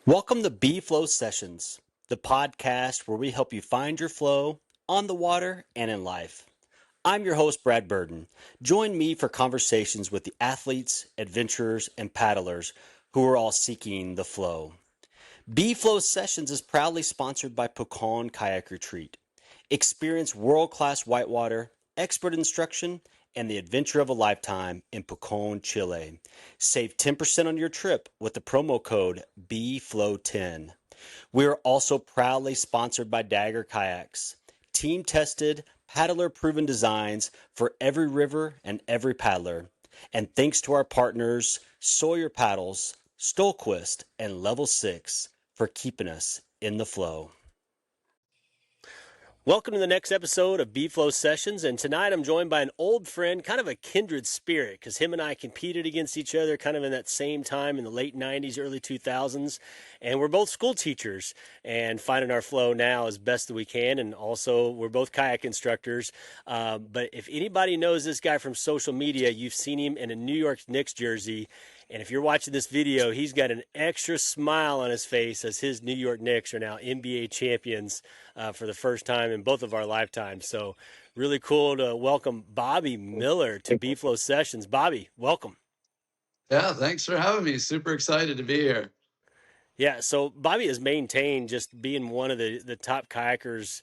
Welcome to B Flow Sessions, the podcast where we help you find your flow on the water and in life. I'm your host, Brad Burden. Join me for conversations with the athletes, adventurers, and paddlers who are all seeking the flow. B Flow Sessions is proudly sponsored by Pucon Kayak Retreat. Experience world-class whitewater, expert instruction, and the adventure of a lifetime in Pucon, Chile. Save 10% on your trip with the promo code BFLOW10. We are also proudly sponsored by Dagger Kayaks. Team-tested, paddler-proven designs for every river and every paddler. And thanks to our partners, Sawyer Paddles, Stohlquist, and Level 6 for keeping us in the flow. Welcome to the next episode of B-Flow Sessions, and tonight I'm joined by an old friend, kind of a kindred spirit, because him and I competed against each other kind of in that same time in the late 90s, early 2000s, and we're both school teachers and finding our flow now as best that we can, and also we're both kayak instructors, but if anybody knows this guy from social media, you've seen him in a New York Knicks jersey. And if you're watching this video, he's got an extra smile on his face as his New York Knicks are now NBA champions for the first time in both of our lifetimes. So really cool to welcome Bobby Miller to B-Flow Sessions. Bobby, welcome. Yeah, thanks for having me. Super excited to be here. Yeah, so Bobby has maintained just being one of the top kayakers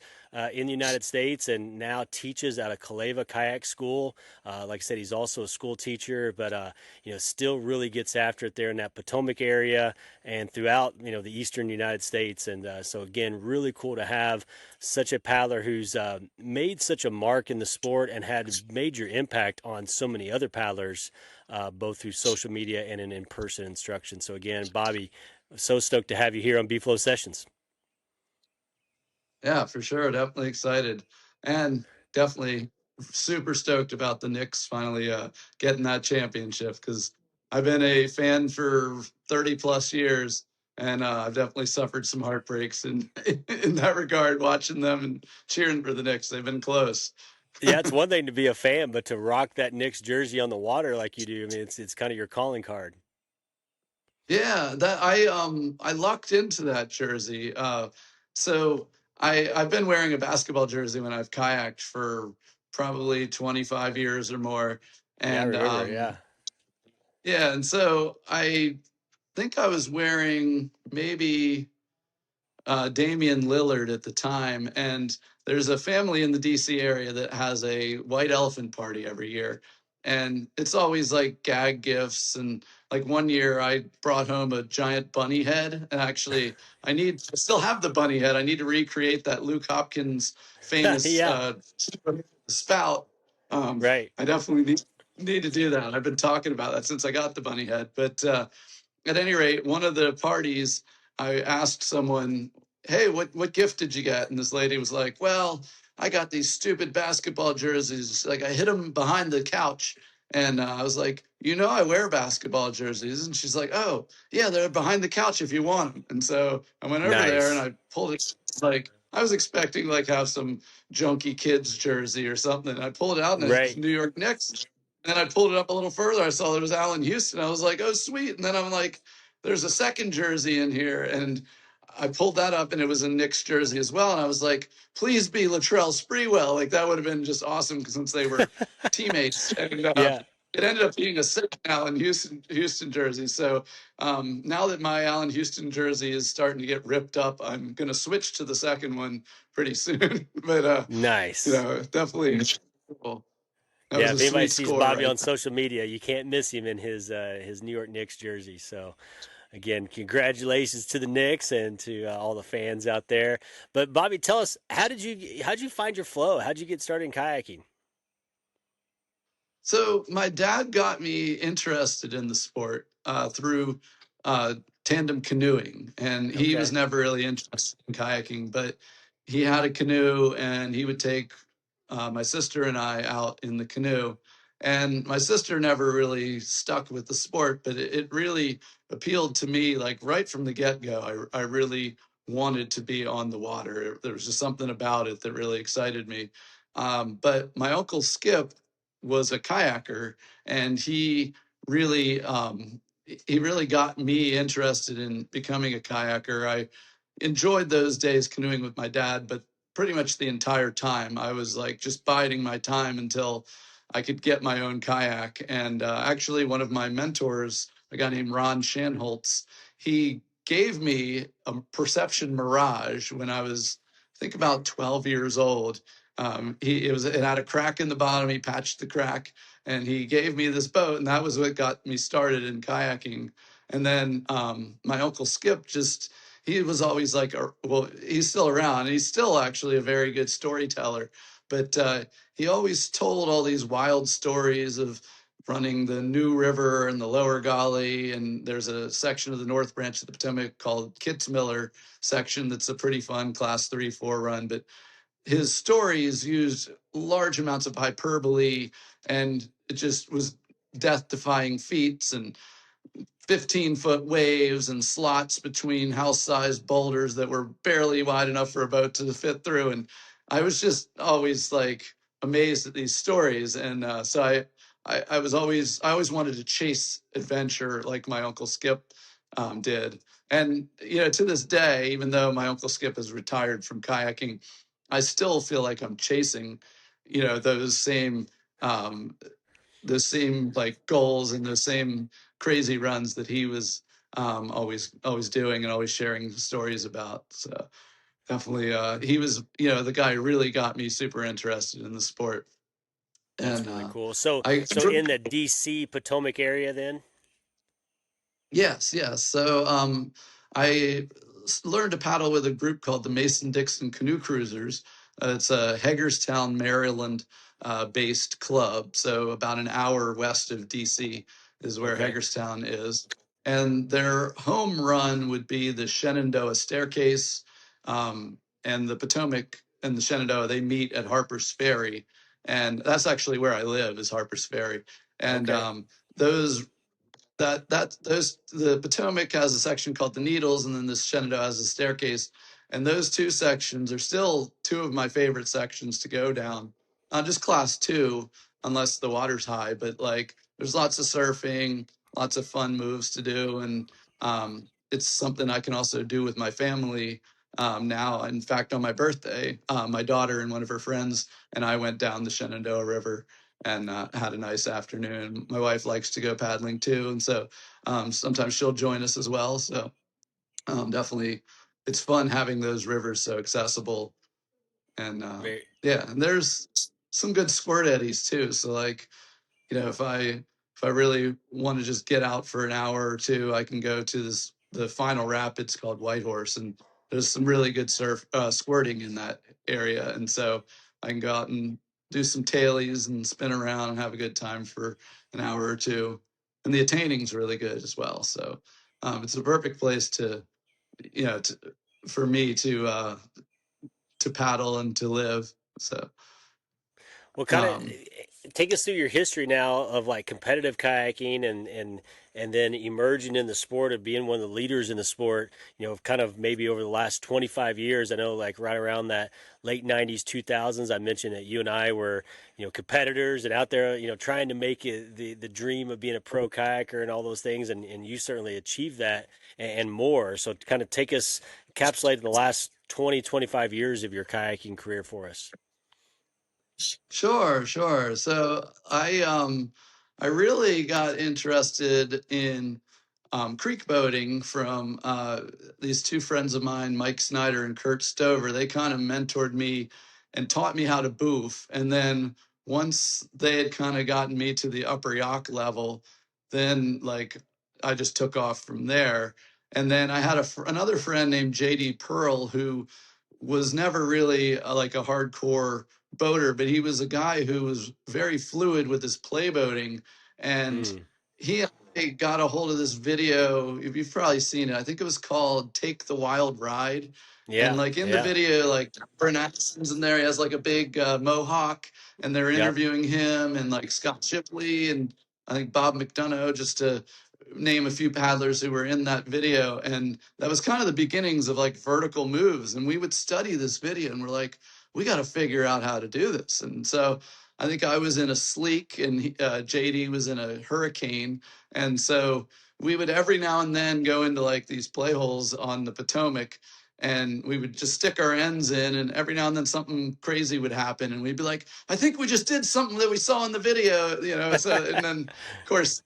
in the United States, and now teaches at a Kaleva Kayak School. Like I said, he's also a school teacher, but still really gets after it there in that Potomac area and throughout the eastern United States. And so again, really cool to have such a paddler who's made such a mark in the sport and had major impact on so many other paddlers, both through social media and in in-person instruction. So again, Bobby, so stoked to have you here on B-Flow Sessions. Yeah, for sure. Definitely excited. And definitely super stoked about the Knicks finally getting that championship, because I've been a fan for 30 plus years, and I've definitely suffered some heartbreaks in that regard, watching them and cheering for the Knicks. They've been close. Yeah, it's one thing to be a fan, but to rock that Knicks jersey on the water like you do, I mean, it's kind of your calling card. Yeah, that I lucked into that jersey. So I've been wearing a basketball jersey when I've kayaked for probably 25 years or more. Yeah, I And remember. Yeah. yeah, and so I think I was wearing maybe Damian Lillard at the time. And there's a family in the DC area that has a white elephant party every year. And it's always like gag gifts. And like one year I brought home a giant bunny head. And actually, I still have the bunny head. I need to recreate that Luke Hopkins famous Yeah. spout. Right. I definitely need to do that. I've been talking about that since I got the bunny head. But at any rate, one of the parties, I asked someone, "Hey, what gift did you get?" And this lady was like, "Well, I got these stupid basketball jerseys. Like I hid them behind the couch." And I was like, I wear basketball jerseys. And she's like, "Oh, yeah, they're behind the couch if you want them." And so I went over there and Nice. I pulled it. Like I was expecting like have some junky kids jersey or something. I pulled it out and it's Right. New York Knicks. And then I pulled it up a little further. I saw there was Allen Houston. I was like, "Oh, sweet." And then I'm like, "There's a second jersey in here." And I pulled that up and it was a Knicks jersey as well. And I was like, "Please be Latrell Sprewell." Like that would have been just awesome since they were teammates. And Yeah. it ended up being a second Allen Houston jersey. So now that my Allen Houston jersey is starting to get ripped up, I'm going to switch to the second one pretty soon. But, Nice. definitely cool. That Yeah. was a If anybody sweet sees score Bobby right on social media, you can't miss him in his New York Knicks jersey. So again, congratulations to the Knicks and to all the fans out there. But Bobby, tell us, how'd you find your flow? How'd you get started in kayaking? So my dad got me interested in the sport through uh, tandem canoeing, and he was Okay. never really interested in kayaking, but he had a canoe, and he would take my sister and I out in the canoe. And my sister never really stuck with the sport, but it really appealed to me, like right from the get go. I really wanted to be on the water. There was just something about it that really excited me. But my uncle Skip was a kayaker, and he really he really got me interested in becoming a kayaker. I enjoyed those days canoeing with my dad, but pretty much the entire time I was like just biding my time until I could get my own kayak. And actually, one of my mentors, a guy named Ron Shanholtz, he gave me a Perception Mirage when I was, I think, about 12 years old. It had a crack in the bottom. He patched the crack, and he gave me this boat, and that was what got me started in kayaking. And then my uncle Skip, just he was always like, well, he's still around. He's still actually a very good storyteller, but he always told all these wild stories of running the New River and the Lower Gauley, and there's a section of the North Branch of the Potomac called Kitzmiller section that's a pretty fun class 3-4 run. But his stories used large amounts of hyperbole, and it just was death-defying feats and 15-foot waves and slots between house-sized boulders that were barely wide enough for a boat to fit through. And I was just always like amazed at these stories. And so I always wanted to chase adventure like my Uncle Skip did. And to this day, even though my Uncle Skip is retired from kayaking, I still feel like I'm chasing, those same like goals and those same crazy runs that he was always doing and always sharing stories about. So definitely, he was the guy who really got me super interested in the sport. That's And really cool. So I so in the DC Potomac area then? Yes, yes. So I learned to paddle with a group called the Mason-Dixon Canoe Cruisers. It's a Hagerstown, Maryland based club. So about an hour west of DC is where Okay. Hagerstown is. And their home run would be the Shenandoah Staircase. And the Potomac and the Shenandoah, they meet at Harper's Ferry. And that's actually where I live, is Harper's Ferry. And Okay. those those the Potomac has a section called the Needles, and then the Shenandoah has a staircase, and those two sections are still two of my favorite sections to go down. Not just class two, unless the water's high, but like there's lots of surfing, lots of fun moves to do, and it's something I can also do with my family now. In fact, on my birthday, my daughter and one of her friends and I went down the Shenandoah River and had a nice afternoon. My wife likes to go paddling too, and so sometimes she'll join us as well. So definitely, it's fun having those rivers so accessible. And Very yeah, and there's some good squirt eddies too. So like, if I really want to just get out for an hour or two, I can go to the final rapids called Whitehorse, and there's some really good squirting in that area, and so I can go out and do some tailies and spin around and have a good time for an hour or two. And the attaining's really good as well. So it's a perfect place for me to paddle and to live. So well, kind of um, take us through your history now of like competitive kayaking and then emerging in the sport of being one of the leaders in the sport. Kind of maybe over the last 25 years. I know, like right around that late 90s, 2000s. I mentioned that you and I were competitors and out there trying to make it the dream of being a pro kayaker and all those things, and you certainly achieved that and more. So kind of take us encapsulate in the last 20, 25 years of your kayaking career for us. Sure, sure. So I really got interested in creek boating from these two friends of mine, Mike Snyder and Kurt Stover. They kind of mentored me and taught me how to boof. And then once they had kind of gotten me to the upper yacht level, then like I just took off from there. And then I had another friend named JD Pearl who was never really like a hardcore boater, but he was a guy who was very fluid with his playboating. And Mm. he got a hold of this video. You've probably seen it. I think it was called Take the Wild Ride. And Yeah, like in the yeah, video, like Brent Atkinson's in there. He has like a big mohawk, and they're yep. interviewing him, and like Scott Shipley and I think Bob McDonough, just to name a few paddlers who were in that video. And that was kind of the beginnings of like vertical moves. And we would study this video and we're like, we got to figure out how to do this. And so I think I was in a Sleek and JD was in a Hurricane. And so we would every now and then go into like these play holes on the Potomac, and we would just stick our ends in, and every now and then something crazy would happen, and we'd be like, I think we just did something that we saw in the video, so, and then of course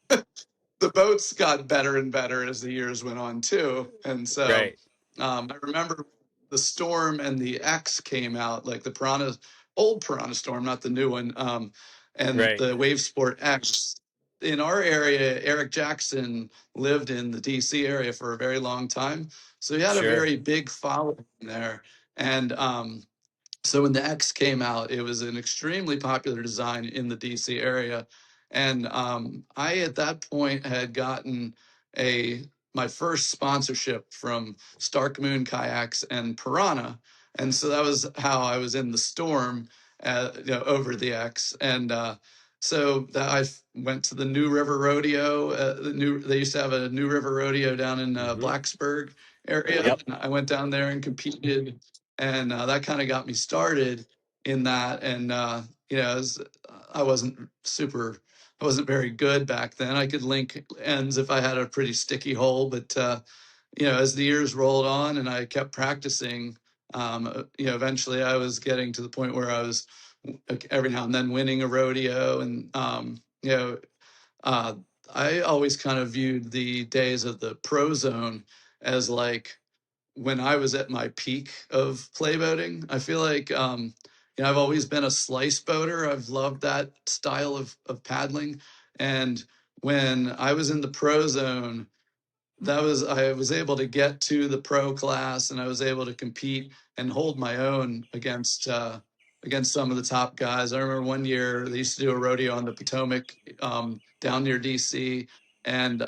the boats got better and better as the years went on too. And so Right. I remember the Storm and the X came out, like the Piranha, old Piranha Storm, not the new one, and Right. the Wave Sport X. In our area, Eric Jackson lived in the DC area for a very long time. So he had a Sure. very big following there. And so when the X came out, it was an extremely popular design in the DC area. And I, at that point, had gotten my first sponsorship from Stark Moon Kayaks and Piranha. And so that was how I was in the Storm, over the X. And so that I went to the New River Rodeo. They used to have a New River Rodeo down in Blacksburg area. Yep. And I went down there and competed, and that kind of got me started in that. And I wasn't very good back then. I could link ends if I had a pretty sticky hole, but as the years rolled on and I kept practicing, eventually I was getting to the point where I was every now and then winning a rodeo. And I always kind of viewed the days of the pro zone as like when I was at my peak of play boating. I feel like I've always been a slice boater. I've loved that style of paddling. And when I was in the pro zone, I was able to get to the pro class, and I was able to compete and hold my own against some of the top guys. I remember one year they used to do a rodeo on the Potomac, down near DC, and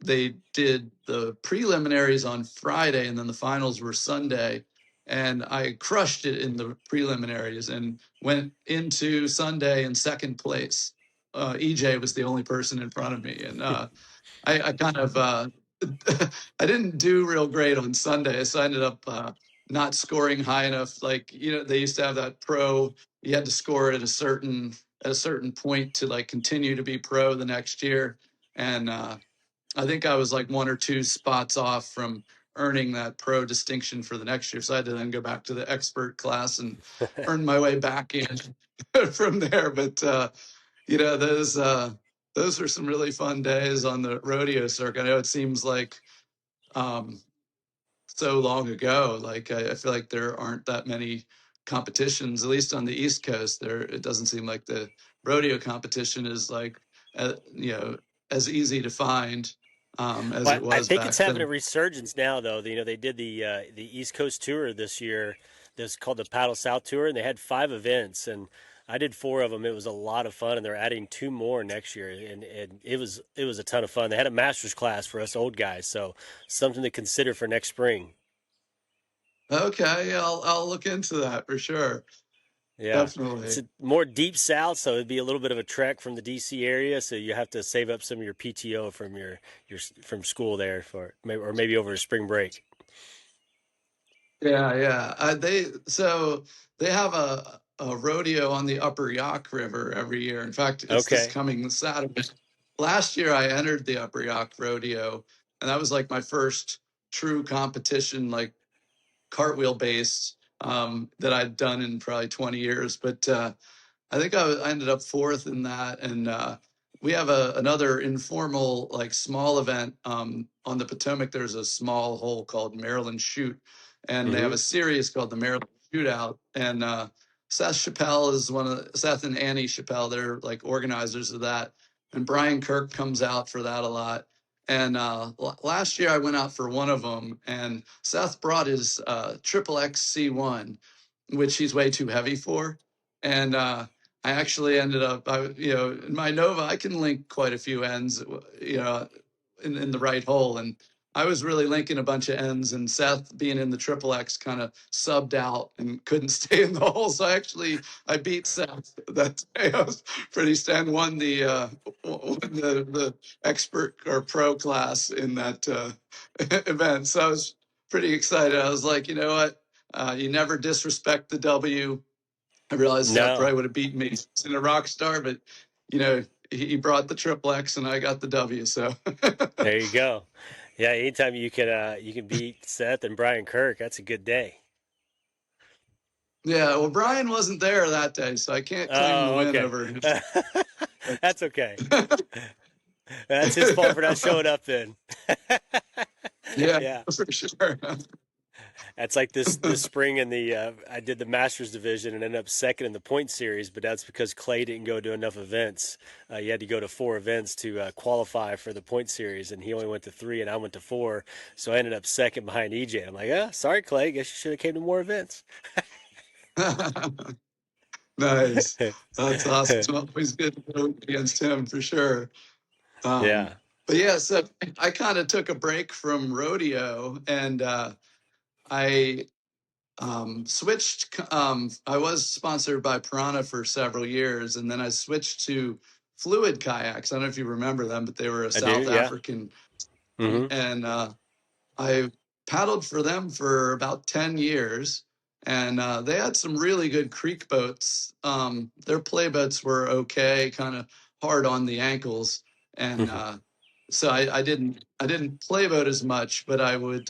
they did the preliminaries on Friday, and then the finals were Sunday. And I crushed it in the preliminaries and went into Sunday in second place. EJ was the only person in front of me, and I kind of I didn't do real great on Sunday, so I ended up not scoring high enough. Like, they used to have that pro. You had to score at a certain point to like continue to be pro the next year, and I think I was like one or two spots off from earning that pro distinction for the next year. So I had to then go back to the expert class and earn my way back in from there. But those were some really fun days on the rodeo circuit. I know it seems like um, so long ago. Like I feel like there aren't that many competitions, at least on the East Coast. It doesn't seem like the rodeo competition is like as easy to find as Well, it I was think it's back having a then. resurgence now, though. They did the East Coast tour this year. That's called the Paddle South Tour, and they had 5 events, and I did 4 of them. It was a lot of fun, and they're adding 2 more next year, and it was a ton of fun. They had a master's class for us old guys, so something to consider for next spring. Okay, yeah, I'll look into that for sure. Yeah, it's Definitely. a more deep south, so it'd be a little bit of a trek from the DC area. So you have to save up some of your PTO from your from school there for or maybe over a spring break. Yeah, yeah. They have a rodeo on the Upper Yak River every year. In fact, it's this Okay. coming Saturday. Last year, I entered the Upper Yak Rodeo, and that was like my first true competition, like cartwheel based, that I'd done in probably 20 years. But I think I ended up fourth in that. And we have another informal, like small event on the Potomac. There's a small hole called Maryland Shoot, and they have Mm-hmm. a series called the Maryland Shootout. And Seth and Annie Chappelle, they're like organizers of that. And Brian Kirk comes out for that a lot. And last year I went out for one of them, and Seth brought his triple XC1, which he's way too heavy for. And I actually ended up, in my Nova, I can link quite a few ends, in the right hole. And I was really linking a bunch of ends, and Seth, being in the triple X, kind of subbed out and couldn't stay in the hole. So I beat Seth that day. I was pretty stand won the expert or pro class in that event. So I was pretty excited. I was like, you know what? You never disrespect the W. I realized Seth No. probably would have beaten me in a rock star, but you know, he brought the triple X and I got the W. So There you go. Yeah, anytime you can beat Seth and Brian Kirk, that's a good day. yeah, well, Brian wasn't there that day, so I can't claim the Oh, win okay. over him. That's okay. That's his fault for not showing up then. Yeah, Yeah. for sure. That's like this spring in the I did the Masters division and ended up second in the point series, but that's because Clay didn't go to enough events. You had to go to 4 events to qualify for the point series, and he only went to 3, and I went to 4. So I ended up second behind EJ. I'm like, sorry, Clay. Guess you should have came to more events. Nice. That's awesome. It's always good to go against him for sure. Yeah. But yeah, so I kind of took a break from rodeo and I switched. I was sponsored by Piranha for several years, and then I switched to Fluid Kayaks. I don't know if you remember them, but they were a I do. South Yeah. African, Mm-hmm. and I paddled for them for about 10 years. And they had some really good creek boats. Their play boats were okay, kind of hard on the ankles, and so I didn't play boat as much, but I would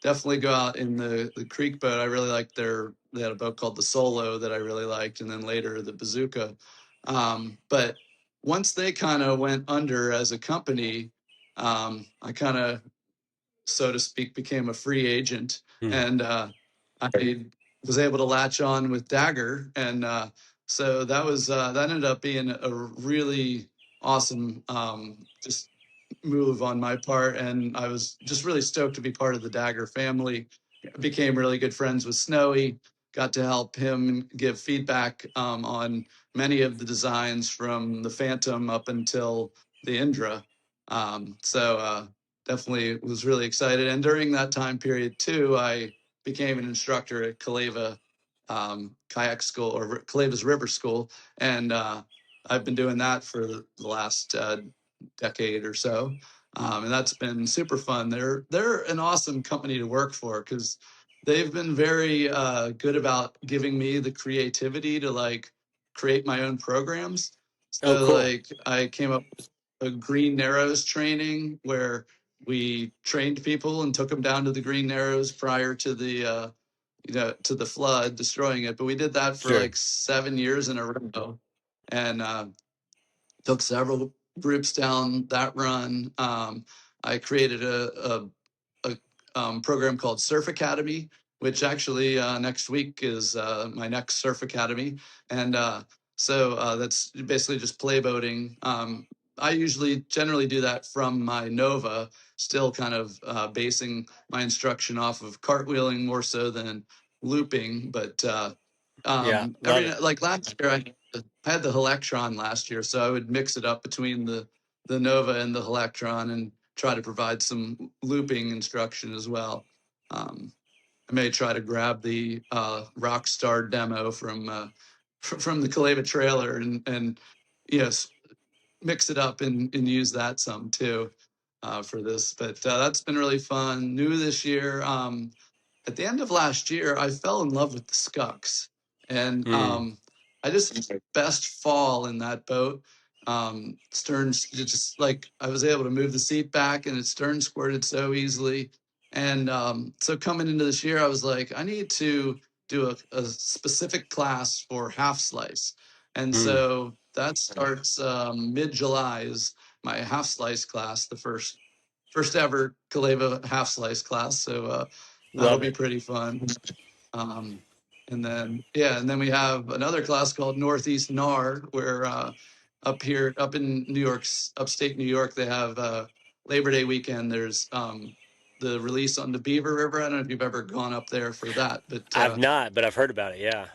definitely go out in the creek boat. I really liked they had a boat called the Solo that I really liked, and then later the Bazooka. But once they kind of went under as a company, I kind of, so to speak, became a free agent, Mm-hmm. and I was able to latch on with Dagger, and so that ended up being a really awesome just move on my part, and I was just really stoked to be part of the Dagger family. Became really good friends with Snowy. Got to help him give feedback on many of the designs from the Phantom up until the Indra. So definitely was really excited. And during that time period too, I became an instructor at Kaleva Kayak School, or Kaleva's River School, and I've been doing that for the last decade or so. And that's been super fun. They're an awesome company to work for because they've been very good about giving me the creativity to like create my own programs. Oh, So cool. like I came up with a Green Narrows training where we trained people and took them down to the Green Narrows prior to the to the flood destroying it. But we did that for Sure. like 7 years in a row, and took several groups down that run. I created a program called Surf Academy, which actually next week is my next Surf Academy, and so that's basically just play boating. I usually generally do that from my Nova, still kind of basing my instruction off of cartwheeling more so than looping, but Yeah. Love it. like last year I had the Helectron last year, so I would mix it up between the Nova and the Helectron and try to provide some looping instruction as well. I may try to grab the Rockstar demo from the Kaleva trailer and yes, mix it up and use that some too for this. But that's been really fun. New this year. At the end of last year, I fell in love with the Scucks, and Mm. I just best fall in that boat. Stern just like I was able to move the seat back, and its stern squirted so easily. And so coming into this year, I was like, I need to do a specific class for half slice, and Mm. so that starts mid-July is my half slice class, the first ever Kaleva half slice class. So that'll Love be it. pretty fun. Um, and then we have another class called Northeast NAR, where up in New York, upstate New York, they have Labor Day weekend. There's the release on the Beaver River. I don't know if you've ever gone up there for that, but I've not, but I've heard about it. Yeah.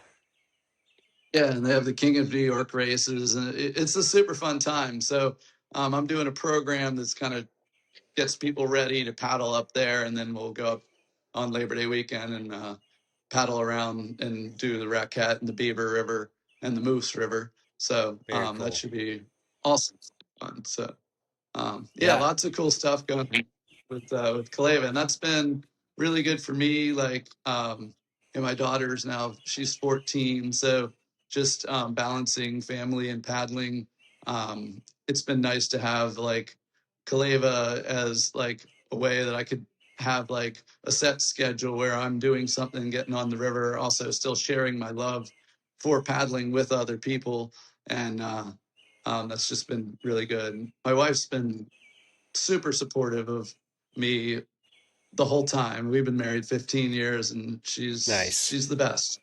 yeah, and they have the King of New York races, and it's a super fun time. So I'm doing a program that's kind of gets people ready to paddle up there, and then we'll go up on Labor Day weekend and paddle around and do the Raquette and the Beaver River and the Moose River. So Very that cool. should be awesome fun. So yeah, Yeah. lots of cool stuff going on with Kaleva, and that's been really good for me. Like, and my daughter's now she's 14, so just balancing family and paddling. it's been nice to have like Kaleva as like a way that I could have like a set schedule where I'm doing something, getting on the river, also still sharing my love for paddling with other people. And that's just been really good. My wife's been super supportive of me the whole time. We've been married 15 years, and Nice. she's the best.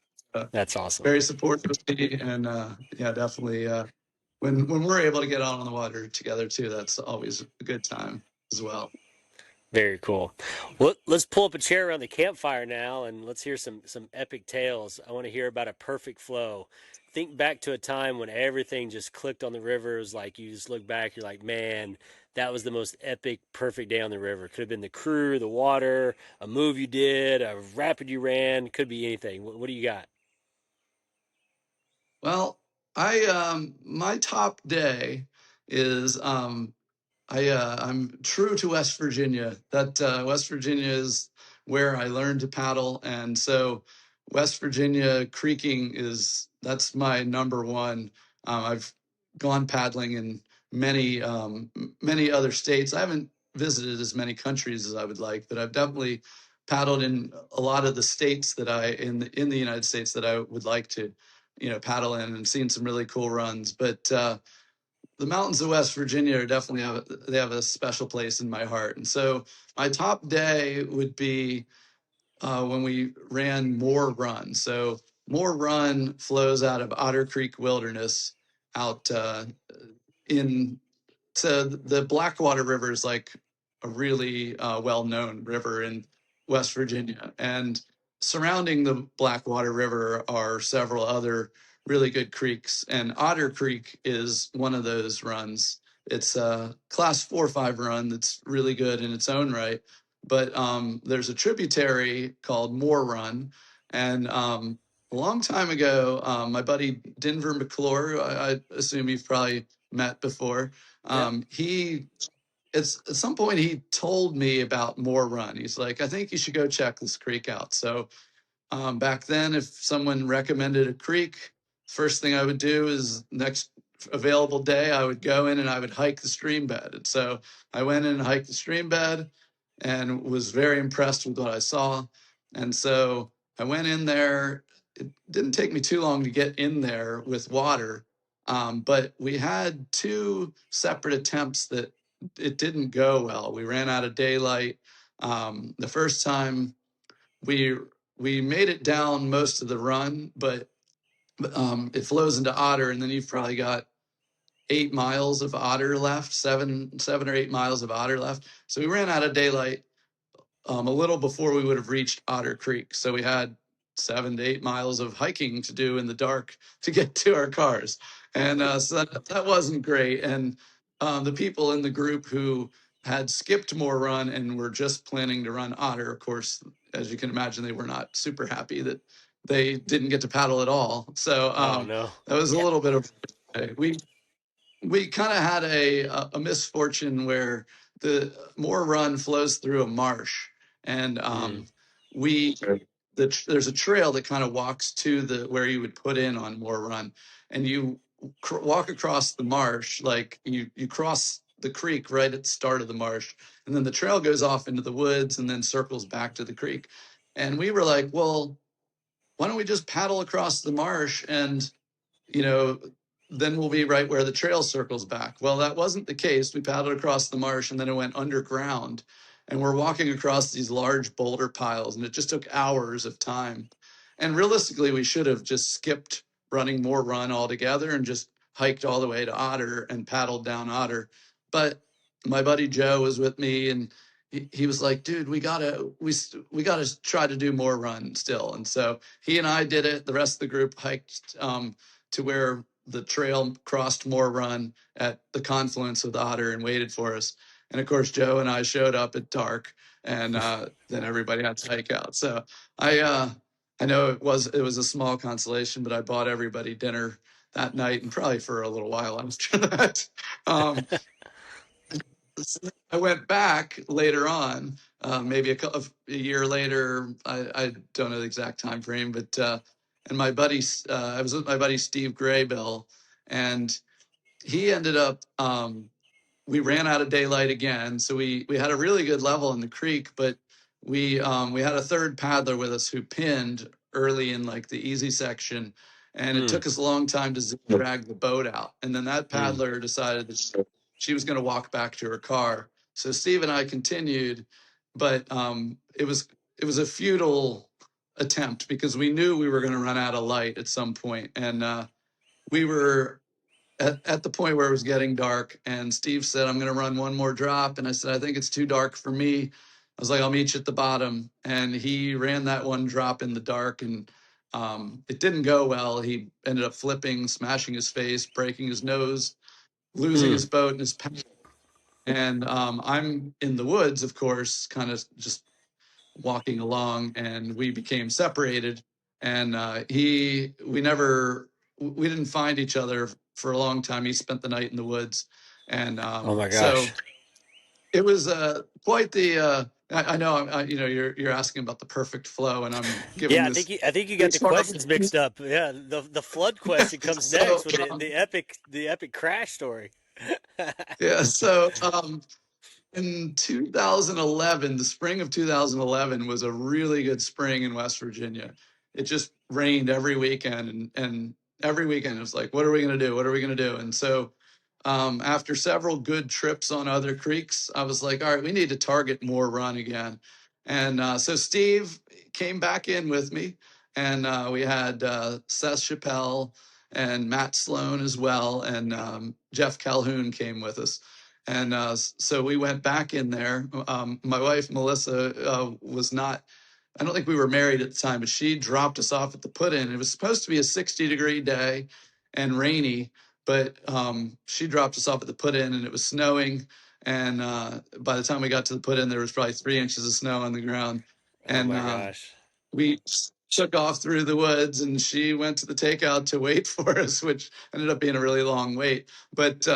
That's awesome. Very supportive of me, and yeah, definitely. When we're able to get out on the water together too, that's always a good time as well. Very cool. Well, let's pull up a chair around the campfire now and let's hear some epic tales. I want to hear about a perfect flow. Think back to a time when everything just clicked on the river. It was like you just look back, you're like, man, that was the most epic, perfect day on the river. Could have been the crew, the water, a move you did, a rapid you ran. Could be anything. What do you got? Well, I my top day is I'm true to West Virginia. That West Virginia is where I learned to paddle, and so West Virginia creeking that's my number one. I've gone paddling in many other states. I haven't visited as many countries as I would like, but I've definitely paddled in a lot of the states that in the United States that I would like to, paddle in, and seen some really cool runs. But the mountains of West Virginia are definitely they have a special place in my heart. And so my top day would be when we ran Moore Run. So Moore Run flows out of Otter Creek Wilderness out in so the Blackwater River is like a really well-known river in West Virginia, and surrounding the Blackwater River are several other really good creeks, and Otter Creek is one of those runs. It's a class 4 or 5 run that's really good in its own right, but there's a tributary called Moore Run, and a long time ago, my buddy Denver McClure, I assume you've probably met before. Yep. He at some point he told me about Moore Run. He's like, I think you should go check this creek out. So back then, if someone recommended a creek, first thing I would do is next available day, I would go in and I would hike the stream bed. And so I went in and hiked the stream bed and was very impressed with what I saw. And so I went in there. It didn't take me too long to get in there with water, but we had 2 separate attempts that it didn't go well. We ran out of daylight. The first time we we made it down most of the run, but it flows into Otter, and then you've probably got 8 miles of Otter left, 7 or 8 miles of Otter left. So we ran out of daylight a little before we would have reached Otter Creek. So we had 7 to 8 miles of hiking to do in the dark to get to our cars. And so that wasn't great. And the people in the group who had skipped Moore Run and were just planning to run Otter, of course, as you can imagine, they were not super happy that they didn't get to paddle at all. So Oh no. that was a little bit of we kind of had a misfortune where the Moore Run flows through a marsh, and we there's a trail that kind of walks to the where you would put in on Moore Run, and you walk across the marsh, like you cross the creek right at the start of the marsh, and then the trail goes off into the woods and then circles back to the creek. And we were like, well, why don't we just paddle across the marsh and you know then we'll be right where the trail circles back. Well, that wasn't the case. We paddled across the marsh and then it went underground. And we're walking across these large boulder piles, and it just took hours of time. And realistically, we should have just skipped running Moore Run altogether and just hiked all the way to Otter and paddled down Otter. But my buddy Joe was with me, and he was like, dude, we gotta try to do Moore Run still. And so he and I did it. The rest of the group hiked to where the trail crossed Moore Run at the confluence with Otter and waited for us. And of course, Joe and I showed up at dark, and then everybody had to hike out. So I know it was a small consolation, but I bought everybody dinner that night and probably for a little while after that. I went back later on, maybe a year later. I don't know the exact time frame, but and my buddy, I was with my buddy Steve Graybill, and he ended up, we ran out of daylight again. So we had a really good level in the creek, but we had a third paddler with us who pinned early in like the easy section, and it took us a long time to drag the boat out. And then that paddler decided that she was going to walk back to her car. So Steve and I continued, but it was a futile attempt because we knew we were going to run out of light at some point, and we were at the point where it was getting dark, and Steve said, I'm going to run one more drop. And I said, I think it's too dark for me. I was like, I'll meet you at the bottom. And he ran that one drop in the dark, and it didn't go well. He ended up flipping, smashing his face, breaking his nose, losing his boat and his paddle. And I'm in the woods, of course, kind of just walking along, and we became separated. And we didn't find each other for a long time. He spent the night in the woods, and Oh my so gosh. it was quite the. I know, you're asking about the perfect flow, and I'm giving Yeah, this. I think you got the questions mixed up. Yeah, the flood question comes So, next with the epic crash story. yeah. So in 2011, the spring of 2011 was a really good spring in West Virginia. It just rained every weekend, and every weekend it was like, what are we going to do? What are we going to do? And so after several good trips on other creeks, I was like, all right, we need to target more run again. And so Steve came back in with me, and we had Seth Chappelle and Matt Sloan as well, and Jeff Calhoun came with us. And so we went back in there. My wife, Melissa, was not, I don't think we were married at the time, but she dropped us off at the put in. It was supposed to be a 60-degree day and rainy, but she dropped us off at the put in, and it was snowing. And by the time we got to the put in, there was probably 3 inches of snow on the ground. Oh And my gosh. we took off through the woods, and she went to the takeout to wait for us, which ended up being a really long wait. But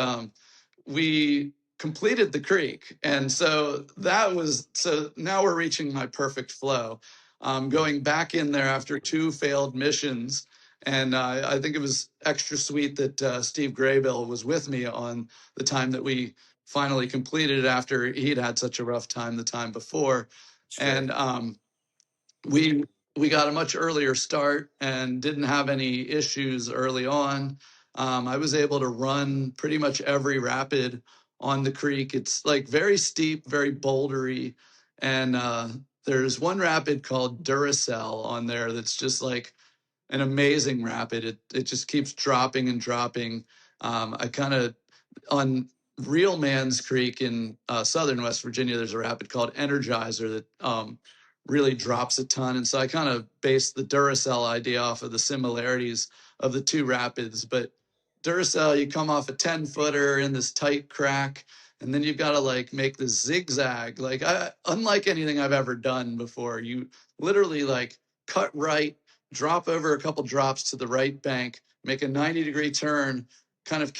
we completed the creek. And so now we're reaching my perfect flow. Going back in there after 2 failed missions. And I think it was extra sweet that Steve Graybill was with me on the time that we finally completed it after he'd had such a rough time the time before. Sure. And we got a much earlier start and didn't have any issues early on. I was able to run pretty much every rapid on the creek. It's like very steep, very bouldery, and there's one rapid called Duracell on there that's just like an amazing rapid. It just keeps dropping and dropping. I kind of on Real Man's Creek in southern West Virginia, there's a rapid called Energizer that really drops a ton. And so I kind of based the Duracell idea off of the similarities of the 2 rapids. But Duracell, you come off a 10-footer in this tight crack, and then you've got to like make the zigzag. Like unlike anything I've ever done before, you literally like cut right, drop over a couple drops to the right bank, make a 90-degree turn, kind of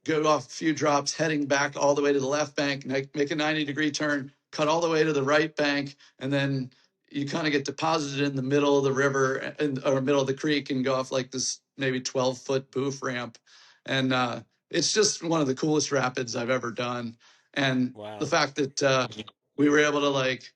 go off a few drops, heading back all the way to the left bank, make a 90-degree turn, cut all the way to the right bank, and then you kind of get deposited in the middle of the river or middle of the creek and go off like this maybe 12-foot boof ramp. And it's just one of the coolest rapids I've ever done. And Wow. the fact that we were able to like,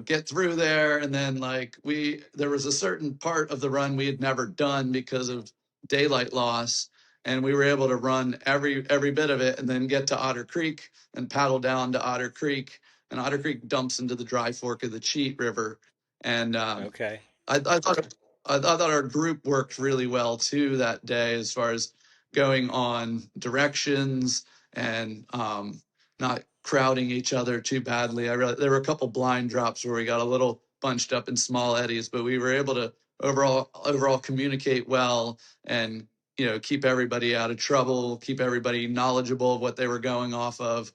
get through there. And then like there was a certain part of the run we had never done because of daylight loss. And we were able to run every bit of it and then get to Otter Creek and paddle down to Otter Creek. And Otter Creek dumps into the dry fork of the Cheat River. And Okay. I thought our group worked really well too that day as far as going on directions and not crowding each other too badly. There were a couple blind drops where we got a little bunched up in small eddies, but we were able to overall communicate well and keep everybody out of trouble, keep everybody knowledgeable of what they were going off of.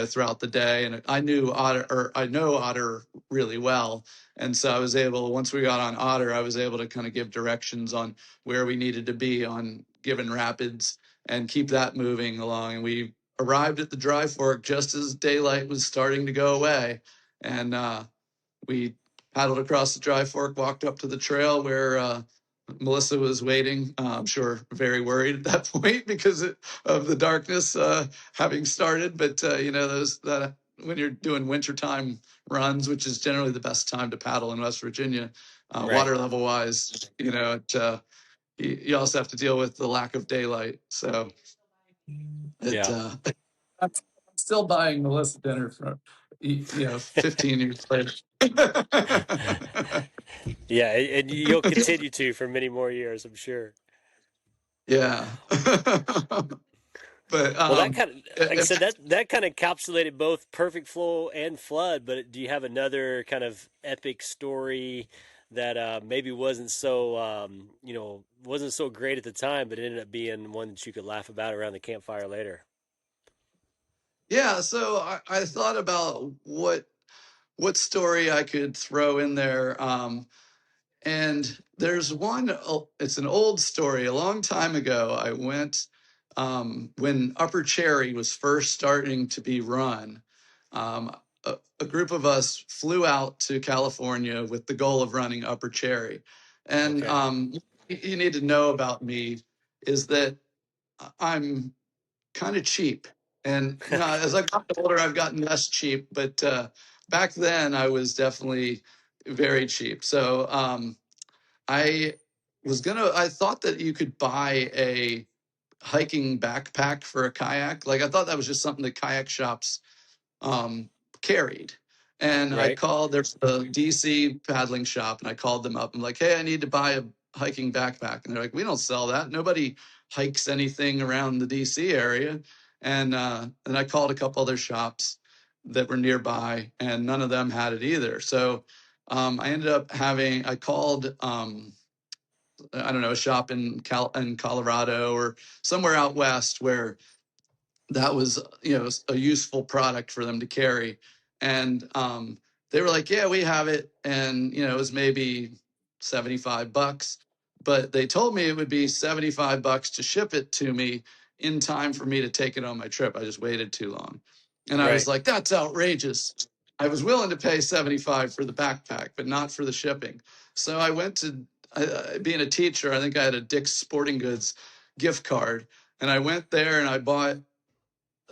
Throughout the day. And I know Otter really well. And so I was able, once we got on Otter, I was able to kind of give directions on where we needed to be on given rapids and keep that moving along. And we arrived at the dry fork just as daylight was starting to go away. And we paddled across the dry fork, walked up to the trail where Melissa was waiting, I'm sure very worried at that point because of the darkness having started. But those that when you're doing wintertime runs, which is generally the best time to paddle in West Virginia, Right. water level wise, you also have to deal with the lack of daylight. So it Yeah. I'm still buying Melissa dinner from 15 years later. Yeah, and you'll continue to for many more years, I'm sure. Yeah. But Well, that kind of, like I if said, that kind of encapsulated both perfect flow and flood. But do you have another kind of epic story that maybe wasn't so great at the time, but ended up being one that you could laugh about around the campfire later? Yeah, so I thought about what story I could throw in there. And there's one, it's an old story. A long time ago, I went when Upper Cherry was first starting to be run. Um, a group of us flew out to California with the goal of running Upper Cherry. And Okay. you need to know about me is that I'm kind of cheap. And as I've gotten older, I've gotten less cheap. But back then, I was definitely very cheap. So I I thought that you could buy a hiking backpack for a kayak. Like I thought that was just something that kayak shops um, carried. And I Right. called, there's a DC paddling shop, and I called them up. I'm like, hey, I need to buy a hiking backpack. And they're like, we don't sell that. Nobody hikes anything around the DC area. And I called a couple other shops that were nearby, and none of them had it either. So I ended up I called, I don't know, a shop in Colorado or somewhere out west where that was a useful product for them to carry. And they were like, yeah, we have it. And it was maybe $75, but they told me it would be $75 to ship it to me in time for me to take it on my trip. I just waited too long, and I was Right. like, that's outrageous. I was willing to pay 75 for the backpack, but not for the shipping. So I went to being a teacher, I think I had a Dick's Sporting Goods gift card, and I went there and I bought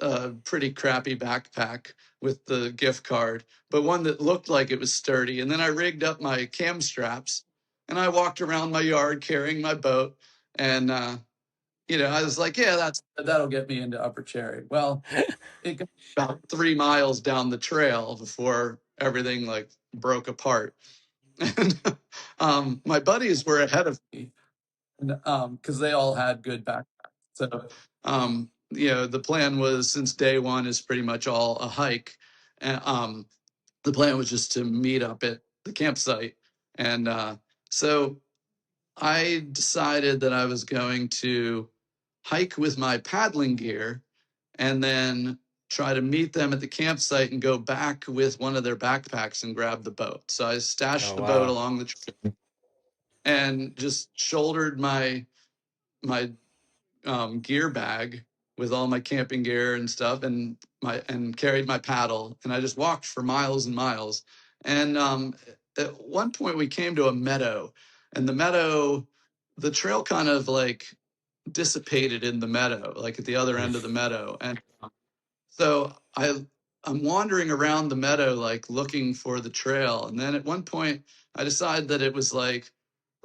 a pretty crappy backpack with the gift card, but one that looked like it was sturdy. And then I rigged up my cam straps and I walked around my yard carrying my boat. And, I was like, yeah, that'll get me into Upper Cherry. Well, it got about 3 miles down the trail before everything like broke apart. And my buddies were ahead of me, and because they all had good backpacks. So the plan was, since day one is pretty much all a hike, and the plan was just to meet up at the campsite. And so I decided that I was going to hike with my paddling gear and then try to meet them at the campsite and go back with one of their backpacks and grab the boat. So I stashed Oh, the boat wow. along the trail and just shouldered my gear bag with all my camping gear and stuff, and carried my paddle, and I just walked for miles and miles. And at one point we came to a meadow, and the trail kind of like dissipated in the meadow, like at the other end of the meadow. And so I'm wandering around the meadow, like looking for the trail. And then at one point I decided that it was like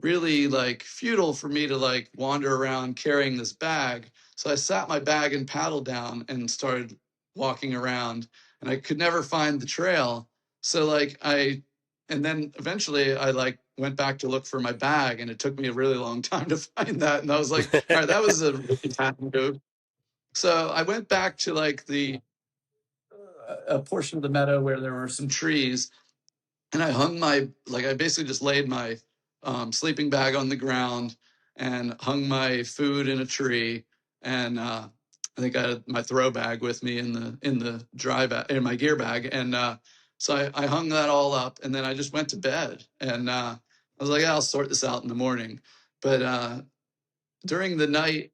really like futile for me to like wander around carrying this bag. So I sat my bag and paddled down and started walking around, and I could never find the trail. So and then eventually I like went back to look for my bag, and it took me a really long time to find that. And I was like, all right, that was a really bad move. So I went back to like a portion of the meadow where there were some trees, and I basically just laid my sleeping bag on the ground and hung my food in a tree. And I think I had my throw bag with me in my gear bag. And so I hung that all up, and then I just went to bed. And I was like, yeah, I'll sort this out in the morning. But during the night,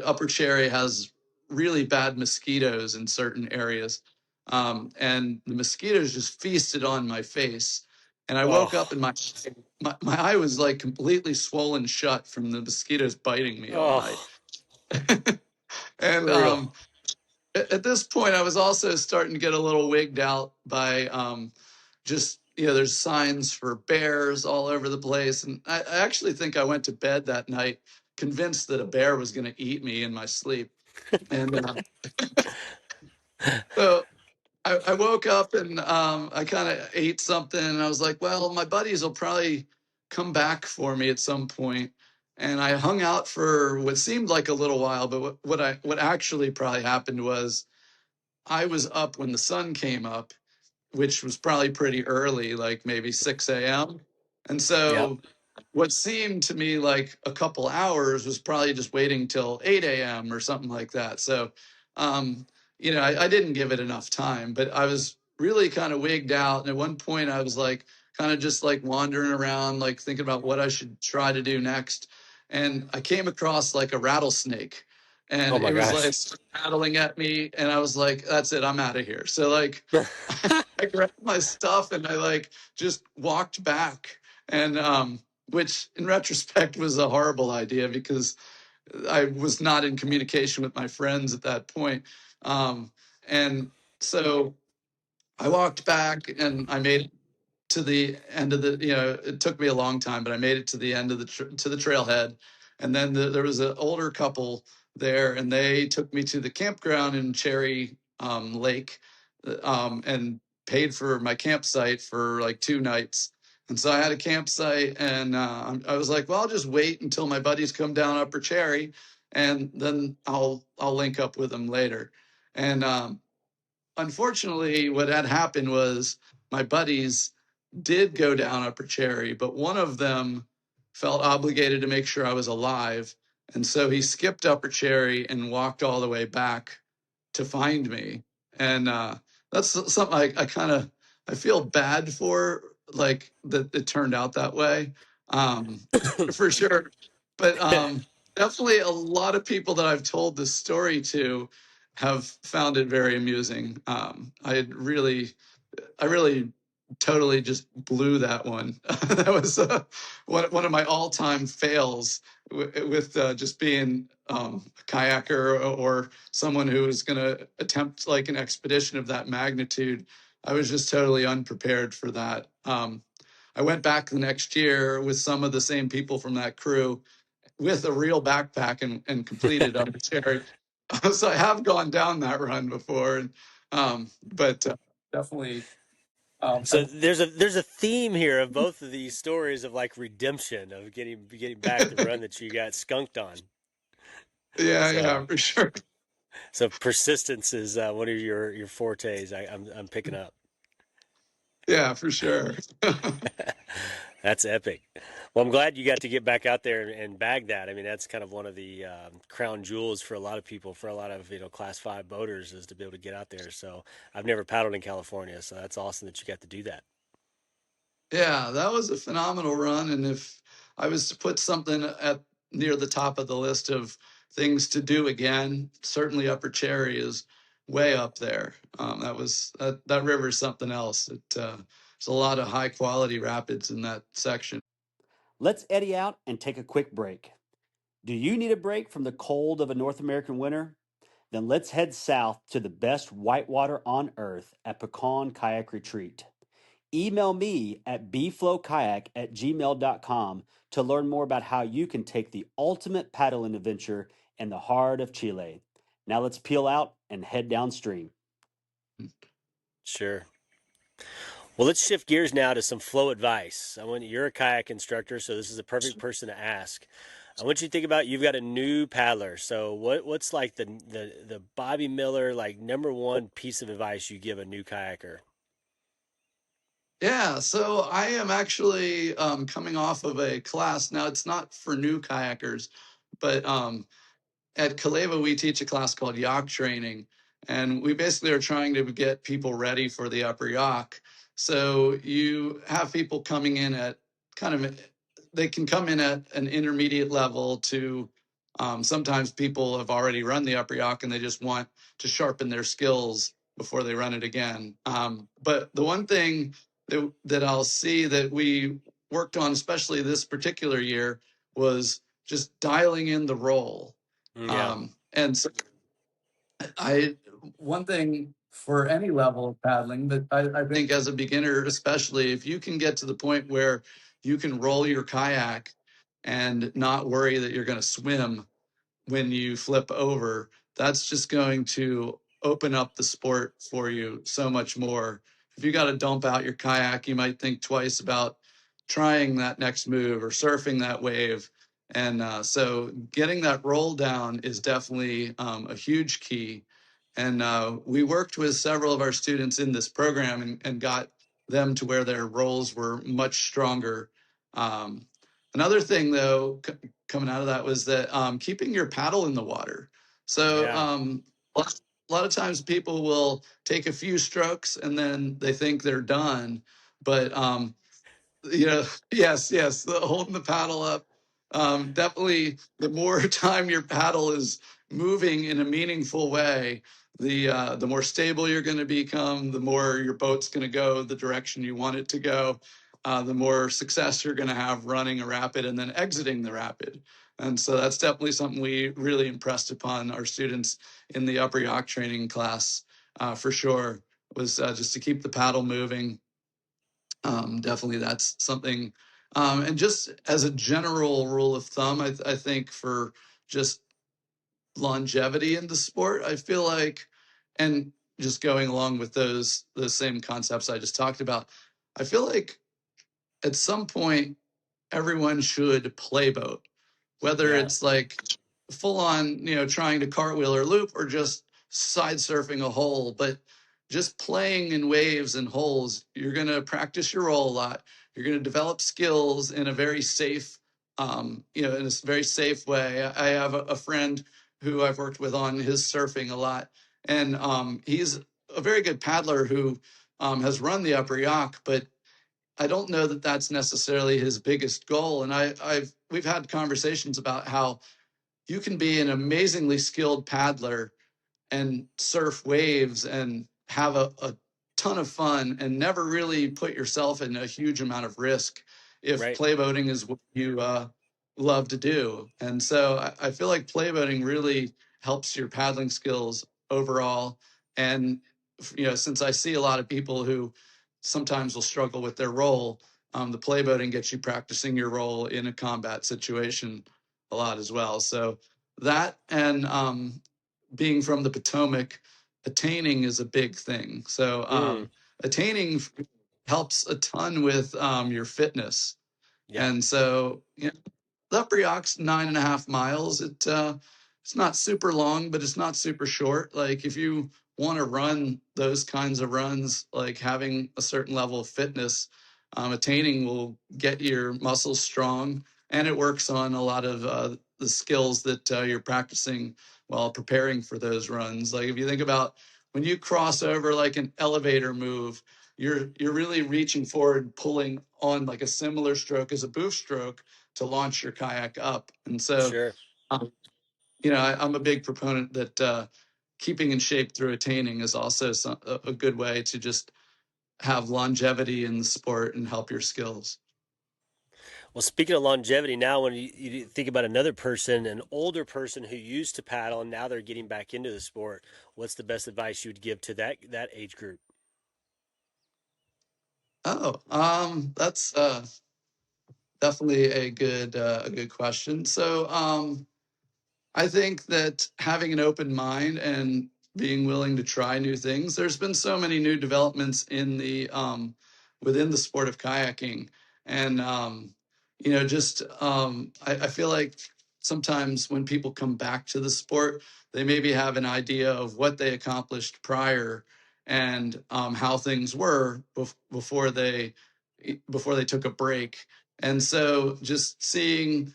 Upper Cherry has really bad mosquitoes in certain areas. And the mosquitoes just feasted on my face. And I woke up and my eye was like completely swollen shut from the mosquitoes biting me all night. Oh, And brutal. at this point, I was also starting to get a little wigged out by just, there's signs for bears all over the place. And I actually think I went to bed that night convinced that a bear was going to eat me in my sleep. And so I woke up and I kind of ate something, and I was like, well, my buddies will probably come back for me at some point. And I hung out for what seemed like a little while, but what actually probably happened was I was up when the sun came up, which was probably pretty early, like maybe 6 a.m. And Yep. so what seemed to me like a couple hours was probably just waiting till 8 a.m. or something like that. So, I didn't give it enough time, but I was really kind of wigged out. And at one point, I was like, kind of just like wandering around, like thinking about what I should try to do next. And I came across like a rattlesnake, and Oh my it was gosh. like paddling at me. And I was like, that's it, I'm out of here. So, like, I grabbed my stuff and I like just walked back. And, which in retrospect was a horrible idea because I was not in communication with my friends at that point. And so I walked back and I made it to the end of it took me a long time, but I made it to the end of to the trailhead. And then there was an older couple there, and they took me to the campground in Cherry Lake, and paid for my campsite for like 2 nights. And so I had a campsite, and I was like, well, I'll just wait until my buddies come down Upper Cherry, and then I'll link up with them later. And unfortunately, what had happened was my buddies did go down Upper Cherry, but one of them felt obligated to make sure I was alive. And so he skipped Upper Cherry and walked all the way back to find me. And that's something I kind of I feel bad for, like that it turned out that way, um, for sure. But definitely a lot of people that I've told this story to have found it very amusing. I really totally just blew that one. That was one of my all-time fails with just being a kayaker or someone who was going to attempt like an expedition of that magnitude. I was just totally unprepared for that. I went back the next year with some of the same people from that crew with a real backpack and completed Upper Cherry. So I have gone down that run before, but definitely. So there's a theme here of both of these stories of like redemption of getting back the run that you got skunked on. Yeah, So for sure. so persistence is one of your fortes. I'm picking up. Yeah, for sure. That's epic. Well, I'm glad you got to get back out there and bag that. I mean, that's kind of one of the crown jewels for a lot of people, for a lot of class 5 boaters, is to be able to get out there. So I've never paddled in California, so that's awesome that you got to do that. Yeah, that was a phenomenal run. And if I was to put something at near the top of the list of things to do again, certainly Upper Cherry is way up there. That river is something else. There's a lot of high quality rapids in that section. Let's eddy out and take a quick break. Do you need a break from the cold of a North American winter? Then let's head south to the best whitewater on earth at Pucon Kayak Retreat. Email me at bflowkayak@gmail.com to learn more about how you can take the ultimate paddling adventure in the heart of Chile. Now let's peel out and head downstream. Sure. Well, let's shift gears now to some flow advice. You're a kayak instructor, so this is a perfect person to ask. I want you to think about, you've got a new paddler. So what's like the Bobby Miller like number one piece of advice you give a new kayaker? Yeah, so I am actually coming off of a class. Now, it's not for new kayakers, but at Kaleva, we teach a class called yacht training, and we basically are trying to get people ready for the upper yacht. So you have people coming in at they can come in at an intermediate level to sometimes people have already run the upper yacht and they just want to sharpen their skills before they run it again. But the one thing that I'll see that we worked on, especially this particular year, was just dialing in the roll. Yeah. And so I one thing for any level of paddling that I think as a beginner, especially if you can get to the point where you can roll your kayak and not worry that you're going to swim when you flip over, that's just going to open up the sport for you so much more. If you got to dump out your kayak, you might think twice about trying that next move or surfing that wave. And so getting that roll down is definitely a huge key. And we worked with several of our students in this program and got them to where their rolls were much stronger. Another thing, though, coming out of that was that keeping your paddle in the water. So a lot of times people will take a few strokes and then they think they're done. But yes, holding the paddle up. Definitely, the more time your paddle is moving in a meaningful way, the more stable you're going to become, the more your boat's going to go the direction you want it to go, the more success you're going to have running a rapid and then exiting the rapid. And so that's definitely something we really impressed upon our students in the upper yacht training class, for sure, was just to keep the paddle moving. Definitely that's something. And just as a general rule of thumb, I think for just longevity in the sport, I feel like, and just going along with those same concepts I just talked about, I feel like at some point everyone should play boat, whether it's like full on, trying to cartwheel or loop or just side surfing a hole. But just playing in waves and holes, you're going to practice your roll a lot. You're going to develop skills in a very safe, in a very safe way. I have a friend who I've worked with on his surfing a lot, and he's a very good paddler who has run the upper yacht, but I don't know that that's necessarily his biggest goal. And we've had conversations about how you can be an amazingly skilled paddler and surf waves and have a ton of fun and never really put yourself in a huge amount of risk if playboating is what you love to do. And so I feel like playboating really helps your paddling skills overall. And since I see a lot of people who sometimes will struggle with their role, the playboating gets you practicing your role in a combat situation a lot as well. So that, and being from the Potomac, attaining is a big thing. So attaining helps a ton with your fitness. And so the upper yacht's 9.5 miles. It's not super long, but it's not super short. Like if you want to run those kinds of runs, like having a certain level of fitness, attaining will get your muscles strong, and it works on a lot of the skills that you're practicing while preparing for those runs. Like if you think about when you cross over like an elevator move, you're really reaching forward, pulling on like a similar stroke as a boost stroke to launch your kayak up. And so, I'm a big proponent that keeping in shape through attaining is also a good way to just have longevity in the sport and help your skills. Well, speaking of longevity, now when you think about another person, an older person who used to paddle and now they're getting back into the sport, what's the best advice you would give to that age group? That's definitely a good question. So I think that having an open mind and being willing to try new things. There's been so many new developments in the within the sport of kayaking, and I feel like sometimes when people come back to the sport, they maybe have an idea of what they accomplished prior and how things were before they took a break. And so just seeing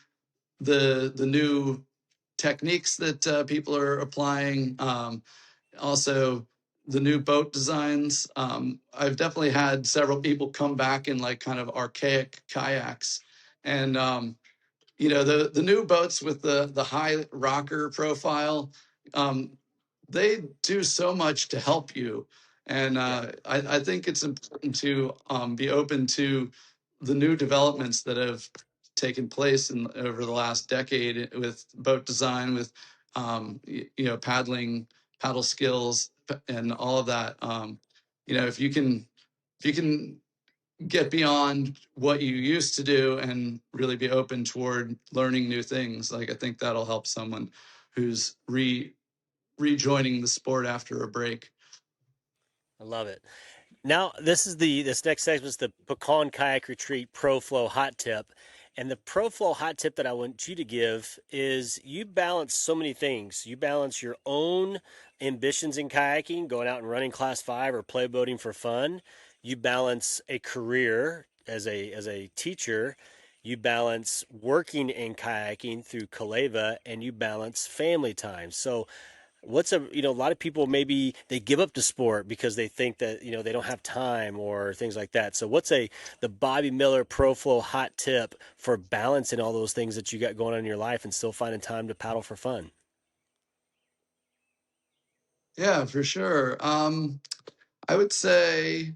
the new techniques that people are applying, also the new boat designs. I've definitely had several people come back in like kind of archaic kayaks, and the new boats with the high rocker profile, they do so much to help you. And Yeah. I think it's important to be open to the new developments that have taken place over the last decade with boat design, with paddling, paddle skills, and all of that. If you can get beyond what you used to do and really be open toward learning new things, like I think that'll help someone who's rejoining the sport after a break. I love it. Now, this next segment is the Pucon Kayak Retreat Pro Flow Hot Tip. And the Pro Flow Hot Tip that I want you to give is you balance so many things. You balance your own ambitions in kayaking, going out and running class 5 or play boating for fun. You balance a career as a teacher. You balance working in kayaking through Kaleva, and you balance family time. So a lot of people, maybe they give up the sport because they think that they don't have time or things like that. So the Bobby Miller Pro Flow hot tip for balancing all those things that you got going on in your life and still finding time to paddle for fun? Yeah, for sure. I would say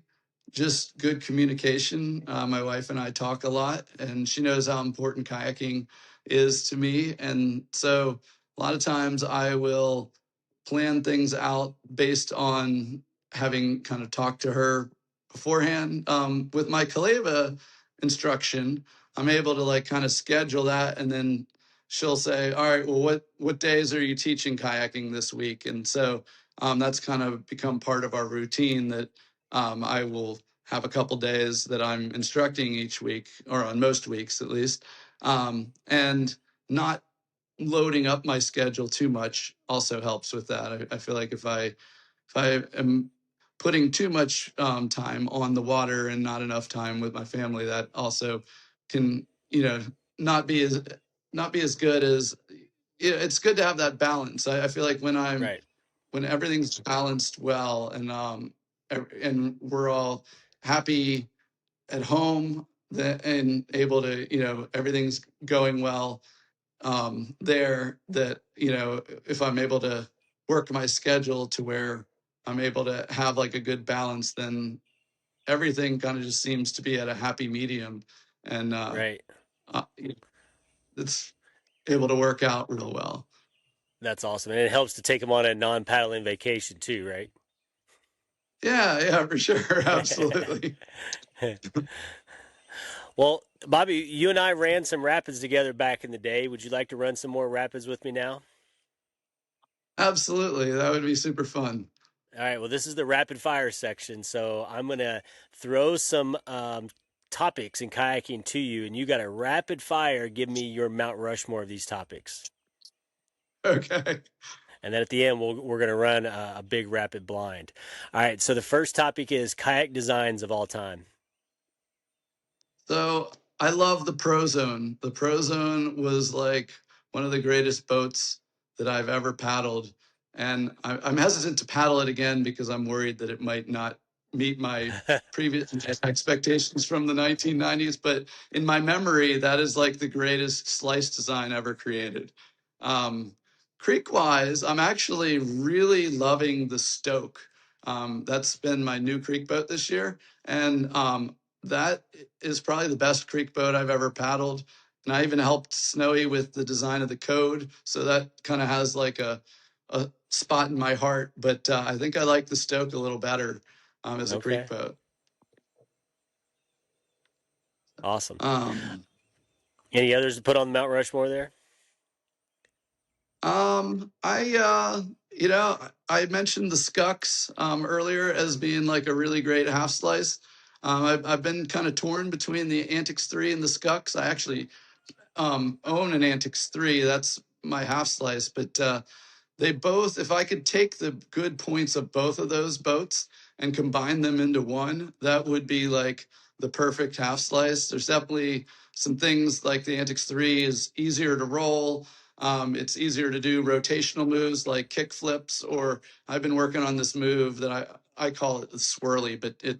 just good communication. My wife and I talk a lot, and she knows how important kayaking is to me. And so a lot of times I will plan things out based on having kind of talked to her beforehand. With my Kaleva instruction, I'm able to like kind of schedule that, and then she'll say, "All right, well, what days are you teaching kayaking this week?" And so that's kind of become part of our routine that I will have a couple days that I'm instructing each week, or on most weeks at least, and not loading up my schedule too much also helps with that. I feel like if I am putting too much time on the water and not enough time with my family, that also can not be as not be as good as. It's good to have that balance. I feel like Right. when everything's balanced well, and we're all happy at home, and able to everything's going well there, that if I'm able to work my schedule to where I'm able to have like a good balance, then everything kind of just seems to be at a happy medium, and Right. uh, it's able to work out real well. That's awesome. And it helps to take them on a non-paddling vacation too, right? Yeah, for sure. Absolutely. Well, Bobby, you and I ran some rapids together back in the day. Would you like to run some more rapids with me now? Absolutely. That would be super fun. All right. Well, this is the rapid fire section. So I'm going to throw some topics in kayaking to you, and you got to rapid fire give me your Mount Rushmore of these topics. Okay. And then at the end, we're going to run a big rapid blind. All right. So the first topic is kayak designs of all time. So I love the Prozone. The Prozone was like one of the greatest boats that I've ever paddled. And I'm hesitant to paddle it again because I'm worried that it might not meet my previous expectations from the 1990s. But in my memory, that is like the greatest slice design ever created. Um, Creek-wise, I'm actually really loving the Stoke. That's been my new creek boat this year. And that is probably the best creek boat I've ever paddled. And I even helped Snowy with the design of the code. So that kind of has like a spot in my heart. But I think I like the Stoke a little better as a creek Okay. boat. Awesome. Um, Any others to put on Mount Rushmore there? I mentioned the Scucks earlier as being like a really great half slice. I've been kind of torn between the Antics 3 and the Scucks. I actually own an Antics 3. That's my half slice. But they both, if I could take the good points of both of those boats and combine them into one, that would be like the perfect half slice. There's definitely some things like the Antics 3 is easier to roll. It's easier to do rotational moves like kick flips, or I've been working on this move that I call it the swirly, but it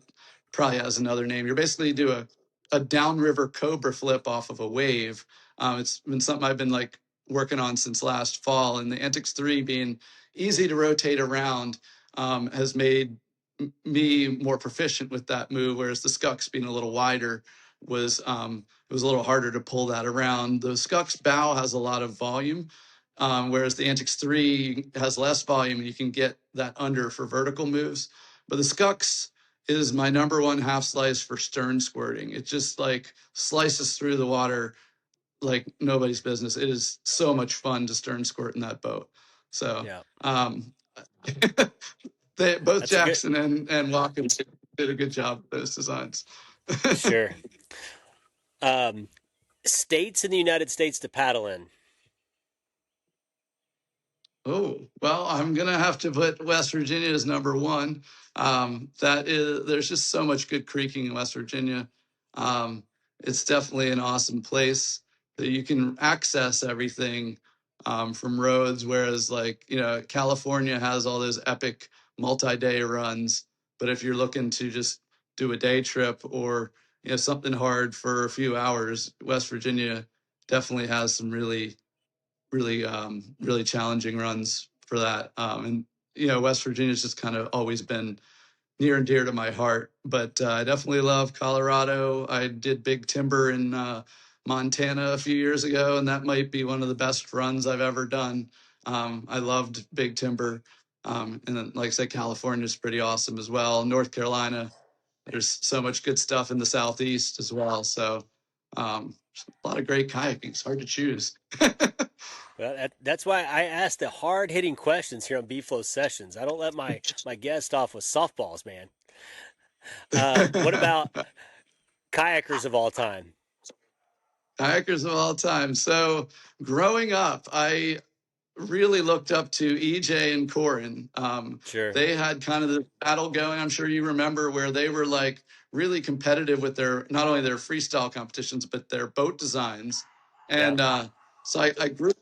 probably has another name. You're basically do a downriver cobra flip off of a wave. It's been something I've been like working on since last fall, and the Antics 3 being easy to rotate around has made me more proficient with that move, whereas the Scucks being a little wider was it was a little harder to pull that around. The Scucks bow has a lot of volume, whereas the Antics 3 has less volume, and you can get that under for vertical moves. But the Scucks is my number one half slice for stern squirting. It just like slices through the water like nobody's business. It is so much fun to stern squirt in that boat. So Yeah. both That's a good. Jackson and Watkins did a good job with those designs. Sure. States in the United States to paddle in. Oh, well, I'm going to have to put West Virginia as number one. There's just so much good creeking in West Virginia. It's definitely an awesome place that you can access everything from roads, whereas like, California has all those epic multi-day runs. But if you're looking to just do a day trip or, something hard for a few hours, West Virginia definitely has some really challenging runs for that. And West Virginia's just kind of always been near and dear to my heart. But I definitely love Colorado. I did Big Timber in Montana a few years ago, and that might be one of the best runs I've ever done. I loved Big Timber. And then, like I said, California is pretty awesome as well. North Carolina, there's so much good stuff in the Southeast as well. So a lot of great kayaking. It's hard to choose. Well, that's why I ask the hard hitting questions here on B-Flow Sessions. I don't let my guest off with softballs, man. What about kayakers of all time? Kayakers of all time. So growing up, I really looked up to EJ and Corin. Sure. They had kind of the battle going. I'm sure you remember where they were like really competitive with their not only their freestyle competitions but their boat designs. And so I grew up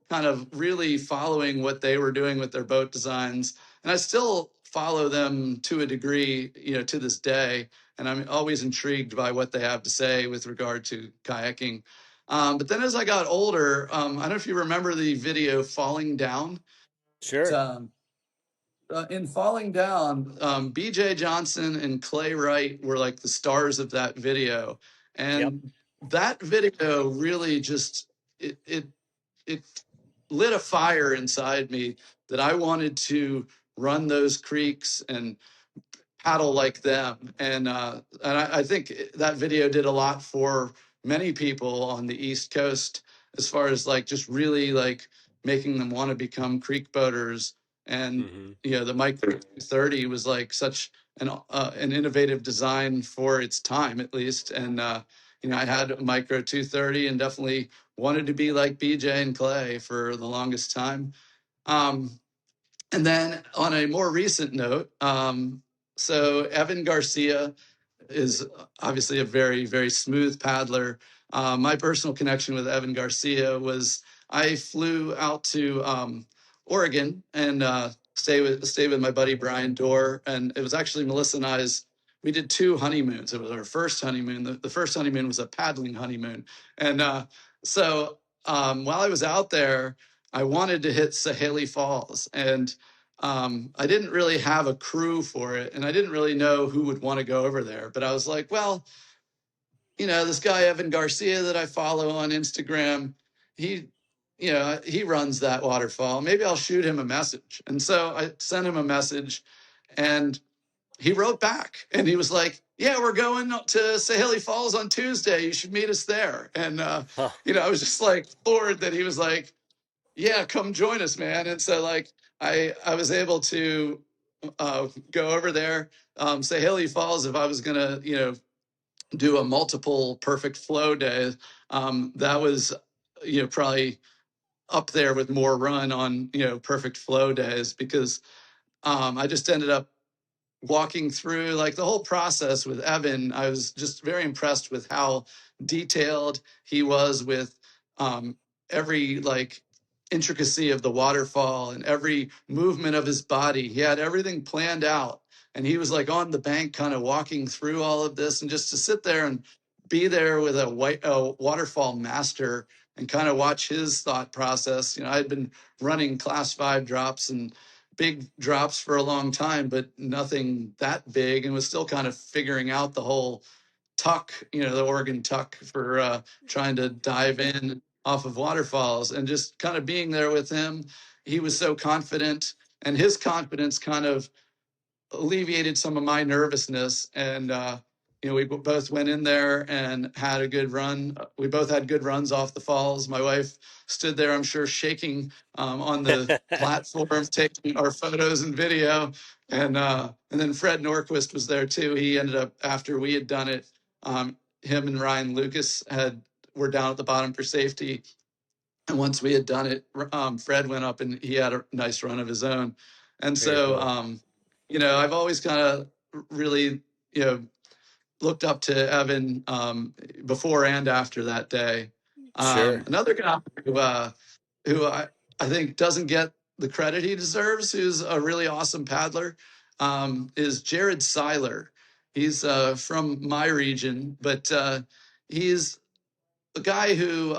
kind of really following what they were doing with their boat designs, and I still follow them to a degree, to this day. And I'm always intrigued by what they have to say with regard to kayaking. But then as I got older, I don't know if you remember the video Falling Down. Sure. In Falling Down, BJ Johnson and Clay Wright were like the stars of that video. And that video really just, it lit a fire inside me that I wanted to run those creeks and paddle like them. And I think that video did a lot for many people on the East Coast as far as like just really like making them want to become creek boaters. And the Micro 230 was like such an innovative design for its time, at least. And I had a Micro 230 and definitely wanted to be like BJ and Clay for the longest time. And then on a more recent note, so Evan Garcia is obviously a very, very smooth paddler. My personal connection with Evan Garcia was I flew out to Oregon and stay with my buddy Brian Dorr, and it was actually Melissa and I's. We did 2 honeymoons. It was our first honeymoon. The first honeymoon was a paddling honeymoon, and so while I was out there, I wanted to hit Saheli Falls, and I didn't really have a crew for it, and I didn't really know who would want to go over there. But I was like, well, this guy Evan Garcia that I follow on Instagram, he runs that waterfall. Maybe I'll shoot him a message. And so I sent him a message, and he wrote back, and he was like, yeah, we're going to Saheli Falls on Tuesday. You should meet us there. And I was just like floored that he was like, yeah, come join us, man. And so like I was able to go over there. Saheli Falls, if I was gonna do a multiple perfect flow day, that was probably up there with more run on perfect flow days, because I just ended up walking through like the whole process with Evan. I was just very impressed with how detailed he was with every like intricacy of the waterfall and every movement of his body. He had everything planned out, and he was like on the bank kind of walking through all of this, and just to sit there and be there with a waterfall master and kind of watch his thought process. I had been running class 5 drops and big drops for a long time, but nothing that big, and was still kind of figuring out the whole tuck, the Oregon tuck for trying to dive in off of waterfalls, and just kind of being there with him. He was so confident, and his confidence kind of alleviated some of my nervousness. And we both went in there and had a good run. We both had good runs off the falls. My wife stood there, I'm sure, shaking on the platform, taking our photos and video. And then Fred Norquist was there too. He ended up, after we had done it, him and Ryan Lucas were down at the bottom for safety. And once we had done it, Fred went up and he had a nice run of his own. And so, cool. I've always kind of really, looked up to Evan before and after that day. Sure. Another guy who I think doesn't get the credit he deserves, who's a really awesome paddler, is Jared Seiler. He's from my region, but he's a guy who,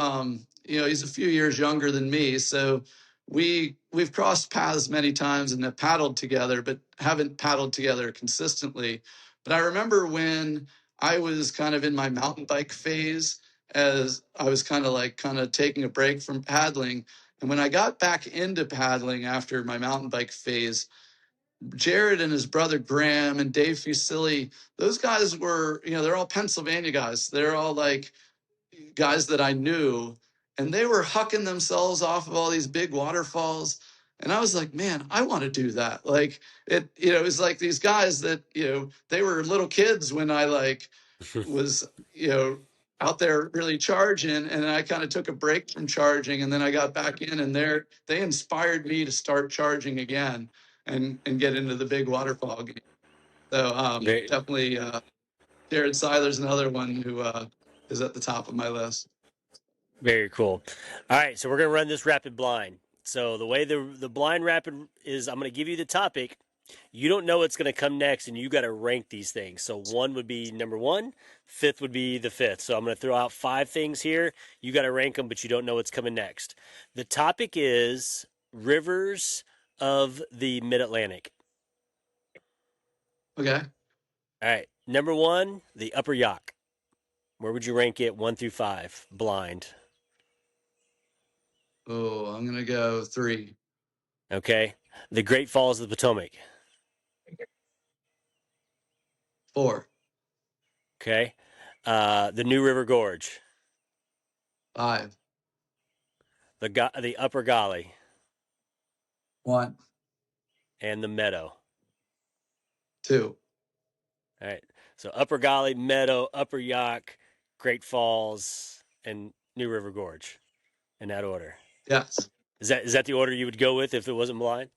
he's a few years younger than me. So we've crossed paths many times and have paddled together, but haven't paddled together consistently. But I remember when I was kind of in my mountain bike phase, as I was kind of taking a break from paddling. And when I got back into paddling after my mountain bike phase, Jared and his brother Graham and Dave Fusilli, those guys were, they're all Pennsylvania guys. They're all like guys that I knew, and they were hucking themselves off of all these big waterfalls. And I was like, man, I want to do that. Like it was like these guys that, they were little kids when I was, out there really charging. And I kind of took a break from charging, and then I got back in, and they inspired me to start charging again and get into the big waterfall game. So definitely Jared Seiler's another one who is at the top of my list. Very cool. All right, so we're going to run this rapid blind. So the way the blind rapid is, I'm going to give you the topic. You don't know what's going to come next, and you got to rank these things. So 1 would be number 1, 5th would be the 5th. So I'm going to throw out 5 things here. You got to rank them, but you don't know what's coming next. The topic is rivers of the Mid-Atlantic. Okay. All right. Number 1, the Upper Yaak. Where would you rank it 1 through 5? Blind. Oh, I'm going to go 3. Okay. The Great Falls of the Potomac. 4. Okay. The New River Gorge. 5. The Upper Golly. 1. And the Meadow. 2. All right. So Upper Golly, Meadow, Upper Yaak, Great Falls, and New River Gorge. In that order. Yes. Is that the order you would go with if it wasn't blind?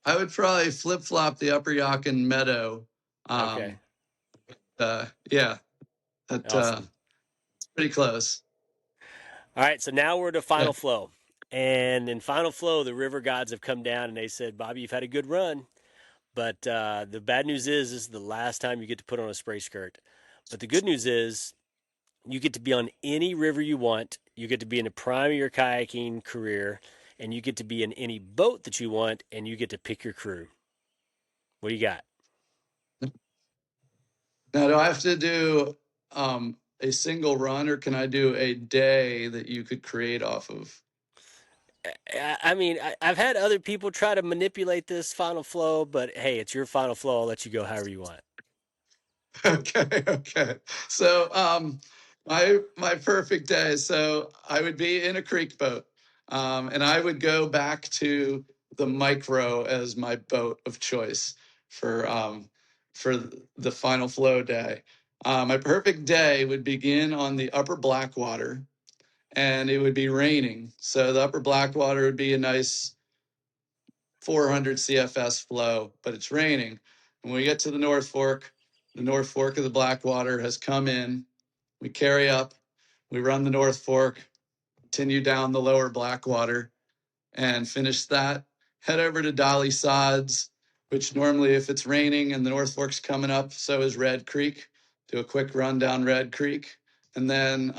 I would probably flip-flop the Upper Yaak and Meadow. Okay. Yeah. Awesome. Pretty close. All right, so now we're to Final Flow. And in Final Flow, the river gods have come down and they said, Bobby, you've had a good run. But the bad news is this is the last time you get to put on a spray skirt. But the good news is you get to be on any river you want. You get to be in the prime of your kayaking career. And you get to be in any boat that you want. And you get to pick your crew. What do you got? Now, do I have to do a single run, or can I do a day that you could create off of? I mean, I've had other people try to manipulate this Final Flow, but hey, it's your Final Flow. I'll let you go however you want. Okay. So my perfect day. So I would be in a creek boat, and I would go back to the Micro as my boat of choice for the Final Flow day. My perfect day would begin on the Upper Blackwater, and it would be raining. So the Upper Blackwater would be a nice 400 CFS flow, but it's raining. When we get to the North Fork of the Blackwater has come in. We carry up, we run the North Fork, continue down the Lower Blackwater, and finish that. Head over to Dolly Sods, which normally, if it's raining and the North Fork's coming up, so is Red Creek. Do a quick run down Red Creek. And then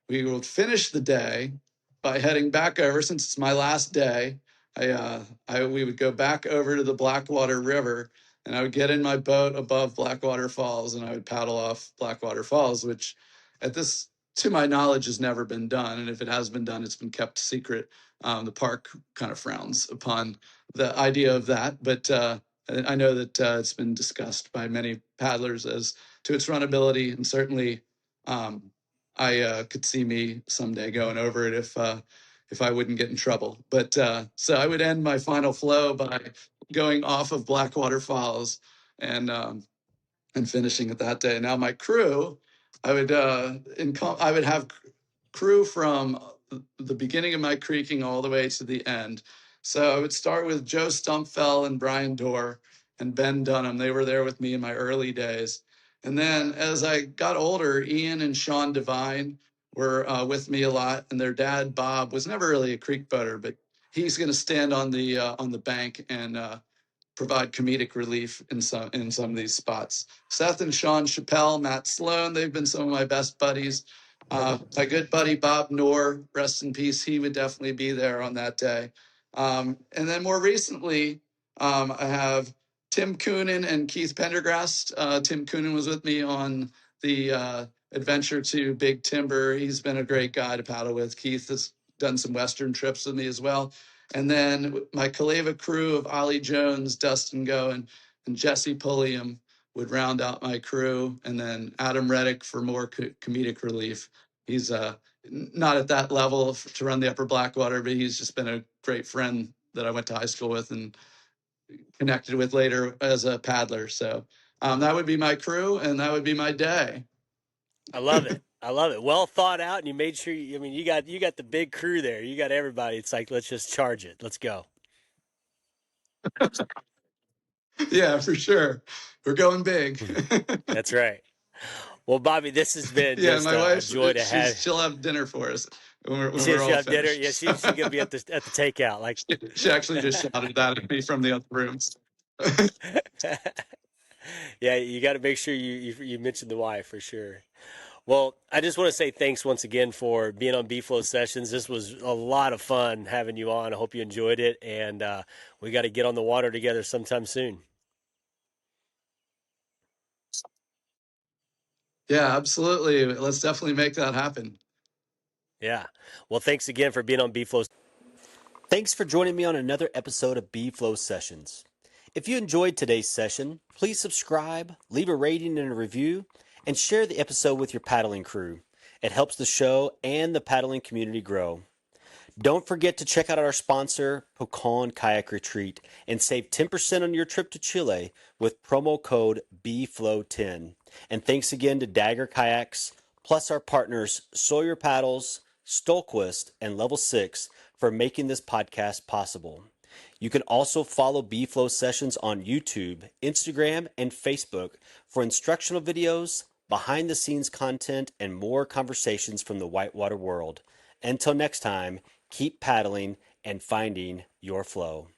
we will finish the day by heading back over, since it's my last day, we would go back over to the Blackwater River, and I would get in my boat above Blackwater Falls, and I would paddle off Blackwater Falls, which at this, to my knowledge, has never been done. And if it has been done, it's been kept secret. The park kind of frowns upon the idea of that, but I know that it's been discussed by many paddlers as to its runability, and certainly I could see me someday going over it if I wouldn't get in trouble. But so I would end my final flow by going off of Blackwater Falls and finishing it that day. Now my crew, I would have crew from the beginning of my creeking all the way to the end. So I would start with Joe Stumpfell and Brian Dorr and Ben Dunham. They were there with me in my early days. And then as I got older, Ian and Sean Devine were with me a lot. And their dad, Bob, was never really a creek boater, but he's going to stand on the bank and provide comedic relief in some of these spots. Seth and Sean Chappelle, Matt Sloan, they've been some of my best buddies. My good buddy Bob Knorr, rest in peace, he would definitely be there on that day. And then more recently, I have Tim Coonan and Keith Pendergrast. Tim Coonan was with me on the adventure to Big Timber. He's been a great guy to paddle with. Keith has done some Western trips with me as well. And then my Kaleva crew of Ollie Jones, Dustin Go, and Jesse Pulliam would round out my crew. And then Adam Reddick for more comedic relief. He's not at that level to run the Upper Blackwater, but he's just been a great friend that I went to high school with and connected with later as a paddler. So that would be my crew, and that would be my day. I love it. I love it. Well thought out, and you made sure. You got the big crew there. You got everybody. It's like, let's just charge it. Let's go. Yeah, for sure. We're going big. That's right. Well, Bobby, this has been just my wife, a joy to have. She'll have dinner for us when we're all have finished. Dinner. Yeah, she's gonna be at the takeout. Like she actually just shouted that at me from the other rooms. Yeah, you got to make sure you mention the wife for sure. Well, I just want to say thanks once again for being on B-Flow Sessions. This was a lot of fun having you on. I hope you enjoyed it, and we got to get on the water together sometime soon. Yeah, absolutely. Let's definitely make that happen. Yeah. Well, thanks again for being on B-Flow. Thanks for joining me on another episode of B-Flow Sessions. If you enjoyed today's session, please subscribe, leave a rating and a review, and share the episode with your paddling crew. It helps the show and the paddling community grow. Don't forget to check out our sponsor, Pucon Kayak Retreat, and save 10% on your trip to Chile with promo code BFLOW10. And thanks again to Dagger Kayaks, plus our partners Sawyer Paddles, Stohlquist, and Level 6 for making this podcast possible. You can also follow B-Flow Sessions on YouTube, Instagram, and Facebook for instructional videos, behind-the-scenes content, and more conversations from the whitewater world. Until next time, keep paddling and finding your flow.